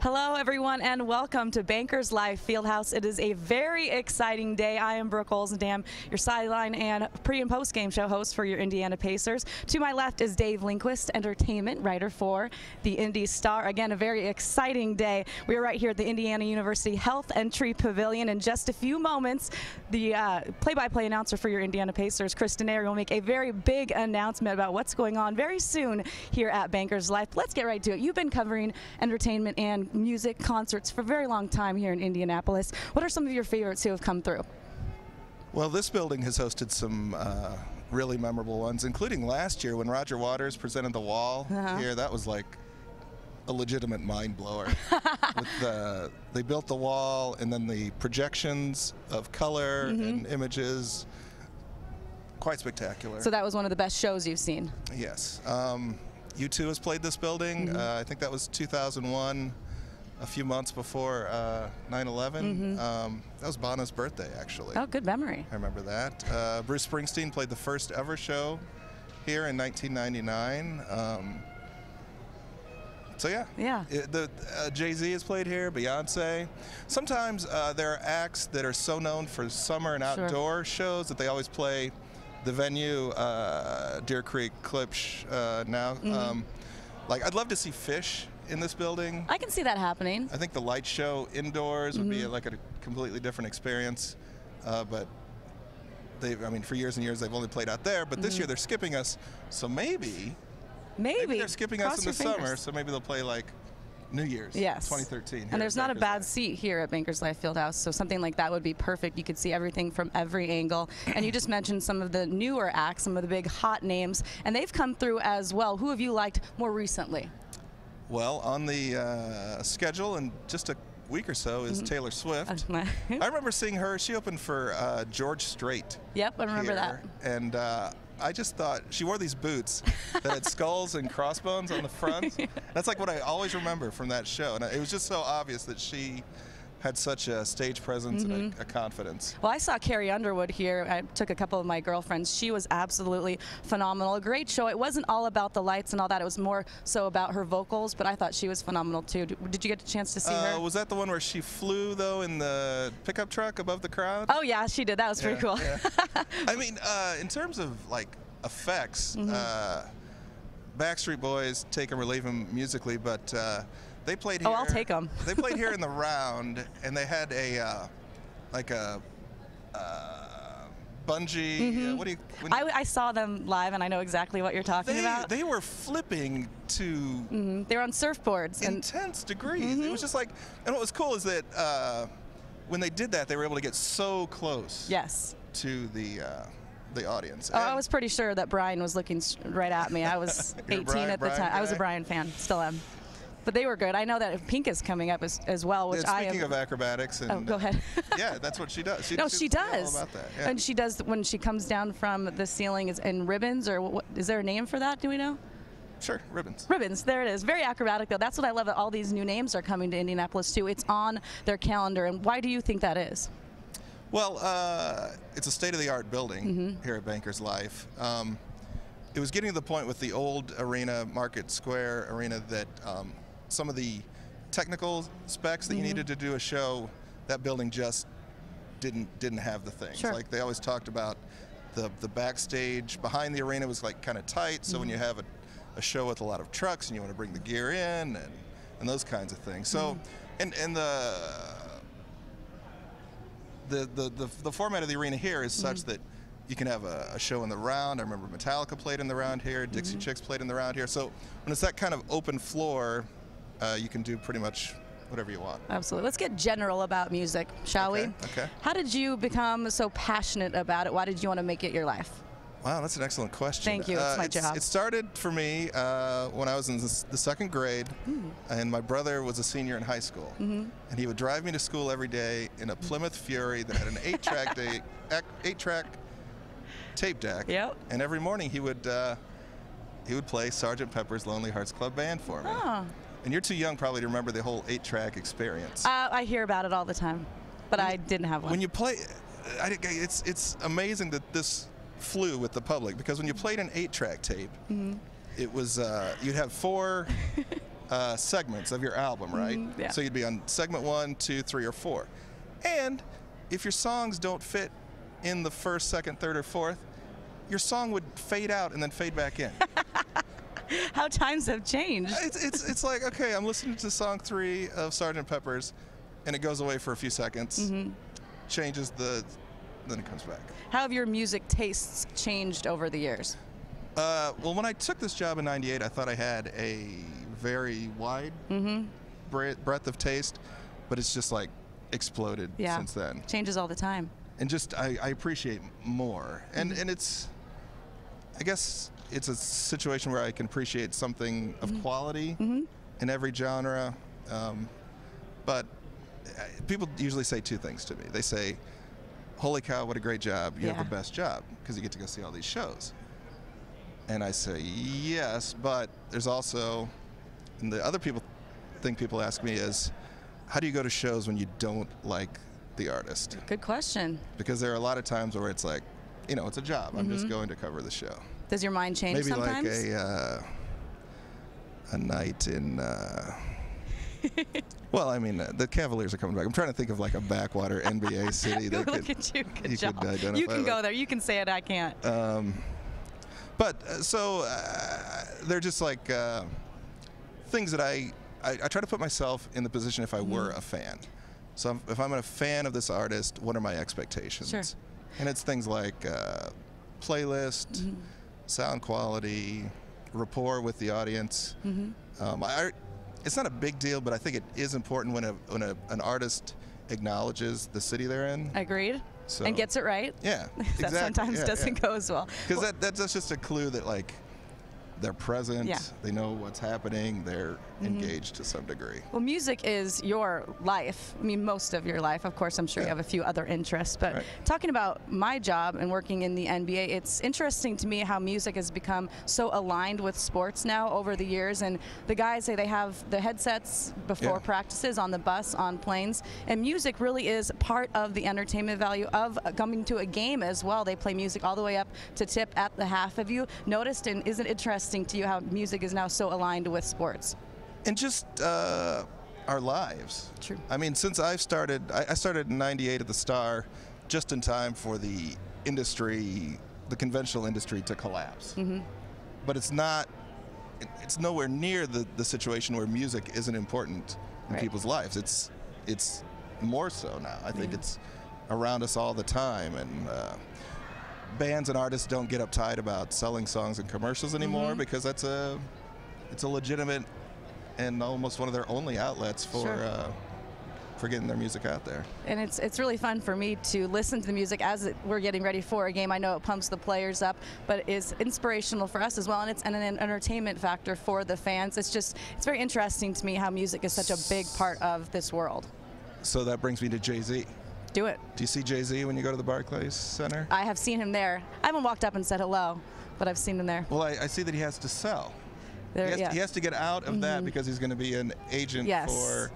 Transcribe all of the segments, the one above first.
Hello, everyone, and welcome to Bankers Life Fieldhouse. It is a very exciting day. I am Brooke Olzendam, your sideline and pre- and post-game show host for your Indiana Pacers. To my left is David Lindquist, entertainment writer for the Indy Star. Again, a very exciting day. We are right here at the Indiana University Health Entry Pavilion. In just a few moments, the play-by-play announcer for your Indiana Pacers, Kristen Airy, will make a very big announcement about what's going on very soon here at Bankers Life. Let's get right to it. You've been covering entertainment and music concerts for a very long time here in Indianapolis. What are some of your favorites who have come through? Well, this building has hosted some really memorable ones, including last year when Roger Waters presented The Wall here. That was like a legitimate mind blower. They built the wall, and then the projections of color and images, quite spectacular. So that was one of the best shows you've seen? Yes. U2 has played this building. I think that was 2001. A few months before 9/11. That was Bono's birthday, actually. Oh, good memory. I remember that. Bruce Springsteen played the first ever show here in 1999. So yeah. JayZ has played here, Beyonce. Sometimes there are acts that are so known for summer and outdoor shows that they always play the venue, Deer Creek, Klipsch now. Like, I'd love to see Fish in this building. I can see that happening. I think the light show indoors would be like a completely different experience, but I mean, for years and years they've only played out there, but this year they're skipping us, so maybe they're skipping us in the summer, so maybe they'll play like New Year's 2013. And there's not a bad seat here at Bankers Life Fieldhouse, so something like that would be perfect. You could see everything from every angle. And you just mentioned some of the newer acts, some of the big hot names, and they've come through as well. Who have you liked more recently? Well, on the schedule in just a week or so is Taylor Swift. I remember seeing her. She opened for George Strait. Yep, I remember that. And I just thought she wore these boots that had skulls and crossbones on the front. That's like what I always remember from that show. And it was just so obvious that she had such a stage presence and a confidence. Well, I saw Carrie Underwood here. I took a couple of my girlfriends. She was absolutely phenomenal. A great show. It wasn't all about the lights and all that. It was more so about her vocals, but I thought she was phenomenal too. Did you get a chance to see her? Was that the one where she flew, though, in the pickup truck above the crowd? Oh, yeah, she did. That was pretty cool. I mean, in terms of, like, effects, Backstreet Boys, take them or leave them musically, but they played here. Oh, I'll take them. They played here in the round, and they had a like a bungee. What do you? I saw them live, and I know exactly what you're talking about. They were flipping to. They were on surfboards. Intense degrees. It was just like, and what was cool is that when they did that, they were able to get so close. Yes. To the audience. Oh, I was pretty sure that Brian was looking right at me. I was 18 at the time. Guy? I was a Brian fan, still am. But they were good. I know that Pink is coming up as well, which I am. Speaking of acrobatics, and go ahead. Yeah, that's what she does. She does. All about that. Yeah. And she does when she comes down from the ceiling is in ribbons, or what, is there a name for that? Do we know? Sure, ribbons. Ribbons, there it is. Very acrobatic, though. That's what I love, that all these new names are coming to Indianapolis, too. It's on their calendar, and why do you think that is? Well, it's a state-of-the-art building here at Bankers Life. It was getting to the point with the old arena, Market Square Arena, that some of the technical specs that you needed to do a show, that building just didn't have the things. Sure. Like, they always talked about the backstage behind the arena was like kind of tight, so when you have a show with a lot of trucks and you want to bring the gear in and those kinds of things. So and the format of the arena here is such that you can have a show in the round. I remember Metallica played in the round here, Dixie Chicks played in the round here. So when it's that kind of open floor, you can do pretty much whatever you want. Absolutely. Let's get general about music, shall we? Okay. How did you become so passionate about it? Why did you want to make it your life? Wow, that's an excellent question. Thank you. It's my job. It started for me when I was in the second grade, and my brother was a senior in high school. And he would drive me to school every day in a Plymouth Fury that had an 8-track tape deck. Yep. And every morning he would play Sgt. Pepper's Lonely Hearts Club Band for me. Oh. And you're too young probably to remember the whole 8-track experience. I hear about it all the time, but I didn't have one. When you play, it's amazing that this flew with the public, because when you played an 8-track tape, it was you'd have 4 segments of your album, right? Yeah. So you'd be on segment 1, 2, 3, or 4. And if your songs don't fit in the first, second, third, or fourth, your song would fade out and then fade back in. How times have changed. It's like, okay, I'm listening to song 3 of Sgt. Pepper's, and it goes away for a few seconds, changes then it comes back. How have your music tastes changed over the years? Well, when I took this job in '98, I thought I had a very wide breadth of taste, but it's just like exploded since then. Changes all the time. And just I appreciate more, and it's, I guess it's a situation where I can appreciate something of quality in every genre. But people usually say 2 things to me. They say, "Holy cow, what a great job! You have the best job because you get to go see all these shows." And I say, yes, but there's also, and the other thing people ask me is, how do you go to shows when you don't like the artist? Good question. Because there are a lot of times where it's like, it's a job. I'm just going to cover the show. Does your mind change Maybe sometimes? Maybe like a night in, well, I mean, the Cavaliers are coming back. I'm trying to think of like a backwater NBA city. Look at you. Good job. Could identify you can go there. You can say it. I can't. But they're just like things that I try to put myself in the position if I were a fan. So if I'm a fan of this artist, what are my expectations? Sure. And it's things like playlist, sound quality, rapport with the audience. It's not a big deal, but I think it is important when an artist acknowledges the city they're in. Agreed. So, and gets it right. Yeah, That sometimes doesn't go as well. Because that's just a clue that like they're present, they know what's happening, they're engaged to some degree. Well, music is your life. I mean, most of your life. Of course, I'm sure you have a few other interests. But talking about my job and working in the NBA, it's interesting to me how music has become so aligned with sports now over the years. And the guys say they have the headsets before practices, on the bus, on planes. And music really is part of the entertainment value of coming to a game as well. They play music all the way up to tip at the half. Have you noticed, and isn't it interesting to you how music is now so aligned with sports? And just our lives. True. I mean, since I started in '98 at the Star, just in time for the industry, the conventional industry, to collapse. But it's nowhere near the situation where music isn't important in people's lives. It's more so now. I think it's around us all the time, and bands and artists don't get uptight about selling songs in commercials anymore because it's a legitimate and almost one of their only outlets for getting their music out there. And it's really fun for me to listen to the music as we're getting ready for a game. I know it pumps the players up, but it is inspirational for us as well, and it's an entertainment factor for the fans. It's very interesting to me how music is such a big part of this world. So that brings me to JayZ. Do it. Do you see JayZ when you go to the Barclays Center? I have seen him there. I haven't walked up and said hello, but I've seen him there. Well, I see that he has to sell. He has to get out of that because he's going to be an agent for...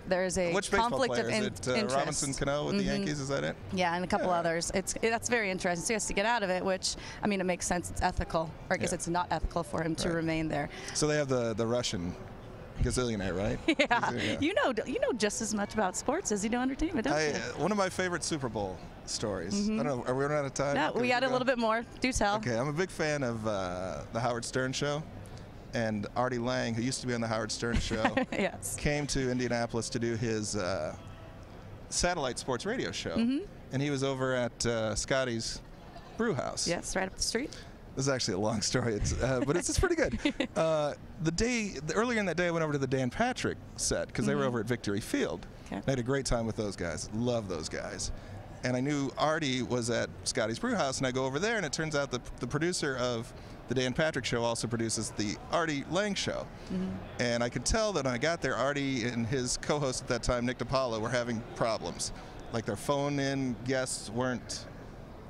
There's a Which conflict player? of interest. Is it Robinson Cano with the Yankees? Is that it? Yeah, and a couple others. That's very interesting. So he has to get out of it, which, I mean, it makes sense. It's ethical, or I guess it's not ethical for him to remain there. So they have the Russian gazillionaire, right? Yeah. You know just as much about sports as you know entertainment, don't you? One of my favorite Super Bowl stories. I don't know, are we running out of time? No, we got a little bit more. Do tell. Okay, I'm a big fan of the Howard Stern Show. And Artie Lang, who used to be on the Howard Stern Show, came to Indianapolis to do his satellite sports radio show. And he was over at Scotty's Brew House. Yes, right up the street. This is actually a long story, but it's pretty good. Earlier in that day, I went over to the Dan Patrick set because they were over at Victory Field. I had a great time with those guys. Love those guys. And I knew Artie was at Scotty's Brew House, and I go over there, and it turns out the producer of the Dan Patrick Show also produces the Artie Lang Show. And I could tell that when I got there, Artie and his co-host at that time, Nick DiPaolo, were having problems. Like their phone-in guests weren't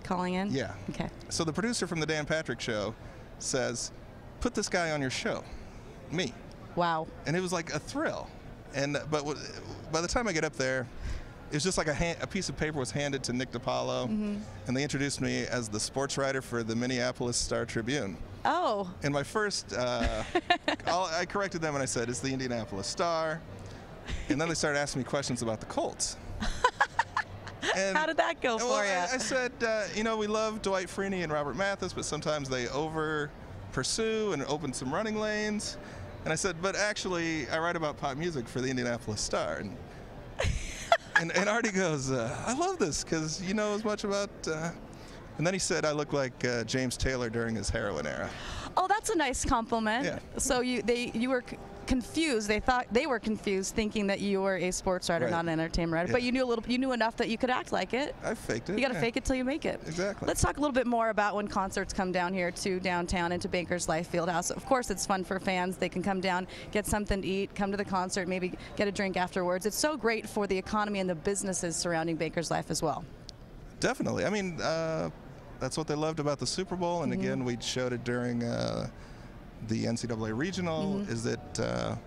calling in? Yeah. Okay. So the producer from the Dan Patrick Show says, put this guy on your show, me. Wow. And it was like a thrill. But by the time I get up there, it was just like a piece of paper was handed to Nick DiPaolo, and they introduced me as the sports writer for the Minneapolis Star Tribune. Oh. And my first, I corrected them and I said, it's the Indianapolis Star. And then they started asking me questions about the Colts. And, how did that go for you? I said, you know, we love Dwight Freeney and Robert Mathis, but sometimes they over-pursue and open some running lanes. And I said, but actually, I write about pop music for the Indianapolis Star. And Artie goes, I love this because you know as much about... And then he said I look like James Taylor during his heroin era. Oh, that's a nice compliment. Yeah. So you were confused. They were confused, thinking that you were a sports writer, Right. not an entertainment writer. Yeah. But you knew enough that you could act like it. I faked it. You got to fake it till you make it. Exactly. Let's talk a little bit more about when concerts come down here to downtown and to Bankers Life Fieldhouse. Of course, it's fun for fans. They can come down, get something to eat, come to the concert, maybe get a drink afterwards. It's so great for the economy and the businesses surrounding Bankers Life as well. Definitely. I mean, that's what they loved about the Super Bowl. And again, we showed it during the NCAA Regional, is that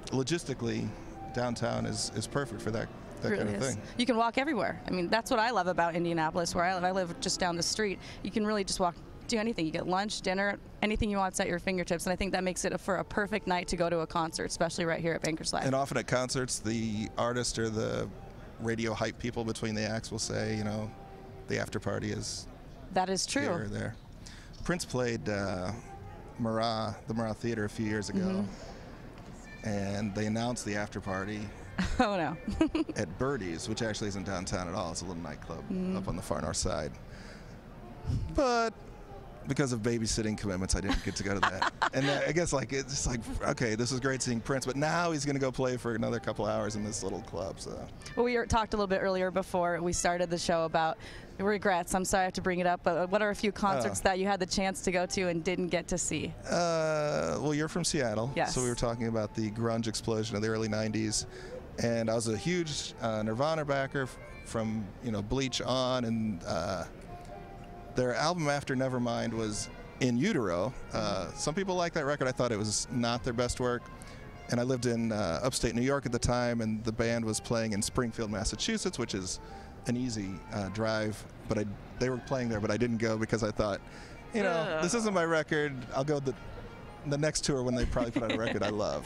logistically, downtown is perfect for that It kind really of is. thing. You can walk everywhere. I mean, that's what I love about Indianapolis, where I live. I live just down the street. You can really just walk, do anything. You get lunch, dinner, anything you want at your fingertips. And I think that makes it for a perfect night to go to a concert, especially right here at Bankers Life. And often at concerts, the artist or the radio hype people between the acts will say, you know, the after party is That is true. here or there. Prince played the Marat Theater a few years ago, and they announced the after party Oh, no. at Birdie's, which actually isn't downtown at all. It's a little nightclub up on the far north side. But because of babysitting commitments, I didn't get to go to that. And I guess like it's just like, okay, this is great seeing Prince, but now he's going to go play for another couple hours in this little club. So. Well, we talked a little bit earlier before we started the show about regrets. I'm sorry I have to bring it up, but what are a few concerts that you had the chance to go to and didn't get to see? Well, you're from Seattle, Yes. so we were talking about the grunge explosion of the early 90s. And I was a huge Nirvana backer from, you know, Bleach on, and their album After Nevermind was In Utero. Some people like that record. I thought it was not their best work. And I lived in upstate New York at the time, and the band was playing in Springfield, Massachusetts, which is an easy drive. But they were playing there, but I didn't go because I thought, you know, this isn't my record. I'll go the next tour when they probably put out a record I love.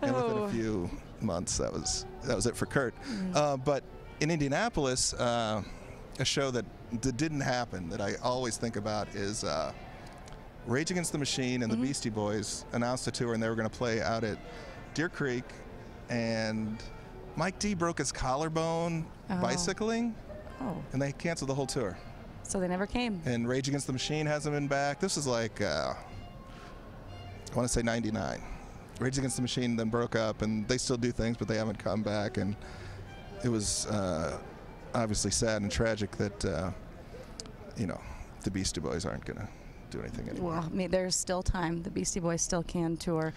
And within a few months, that was it for Kurt. But in Indianapolis, a show that didn't happen that I always think about is Rage Against the Machine and the Beastie Boys announced a tour, and they were going to play out at Deer Creek, and Mike D broke his collarbone bicycling, and they canceled the whole tour. So they never came. And Rage Against the Machine hasn't been back. This is like, I want to say 99. Rage Against the Machine then broke up, and they still do things, but they haven't come back. And it was obviously sad and tragic that, you know, the Beastie Boys aren't going to do anything anymore. Well, I mean, there's still time. The Beastie Boys still can tour.